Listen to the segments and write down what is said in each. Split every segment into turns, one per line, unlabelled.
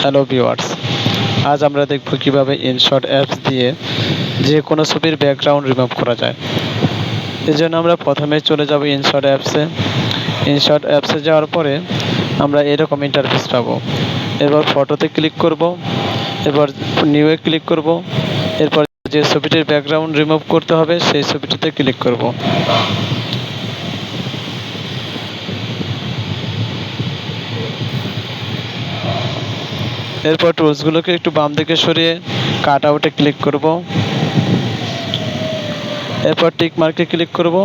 Hello viewers, আজ আমরা দেখব কিভাবে ইনশট অ্যাপস দিয়ে যে কোনো ছবির ব্যাকগ্রাউন্ড রিমুভ করা যায়। এজন্য আমরা প্রথমে চলে যাব ইনশট অ্যাপসে। ইনশট অ্যাপসে যাওয়ার পরে আমরা এরকম ইন্টারফেস পাবো। এবার ফটোতে ক্লিক করব, এবার নিউয়ে ক্লিক করব, এরপর যে ছবিটির ব্যাকগ্রাউন্ড রিমুভ করতে হবে সেই ছবিটিতে ক্লিক করব। এরপর টুলসগুলোকে একটু বাম দিকে সরিয়ে কাট আউটে ক্লিক করব। এরপর টিক মার্কে ক্লিক করব।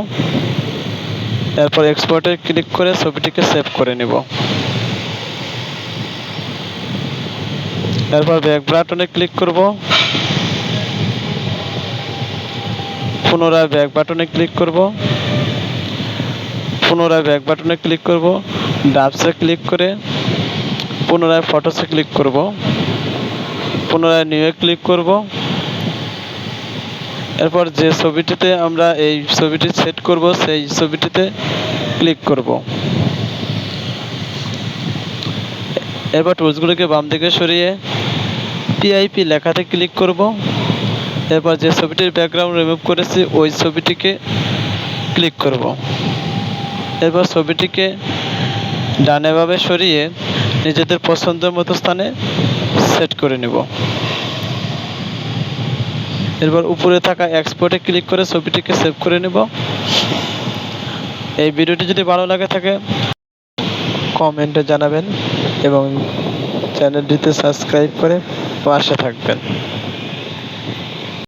এরপর এক্সপোর্টে ক্লিক করে ছবিটিকে সেভ করে নেব। এরপর ব্যাক বাটনে ক্লিক করব। পুনরায় ব্যাক বাটনে ক্লিক করব। পুনরায় ব্যাক বাটনে ক্লিক করব। ডাবসে ক্লিক করে পুনরায় ফটোসে ক্লিক করব। পুনরায় নিউয়ে ক্লিক করব। এরপর যে ছবিটিতে আমরা এই ছবিটি সেট করব সেই ছবিটিতে ক্লিক করব। এরপর টুলসগুলোকে বাম দিকে সরিয়ে পিআইপি লেখাতে ক্লিক করব। এরপর যে ছবিটির ব্যাকগ্রাউন্ড রিমুভ করেছি ওই ছবিটিকে ক্লিক করব। এরপর ছবিটিকে ডানেভাবে সরিয়ে নিজেদের পছন্দের মতো স্থানে সেট করে নেব। এরপর উপরে থাকা এক্সপোর্টে ক্লিক করে ছবিটিকে সেভ করে নেব। এই ভিডিওটি যদি ভালো লাগে থাকে কমেন্টে জানাবেন এবং চ্যানেলটিতে সাবস্ক্রাইব করে পাশে থাকবেন।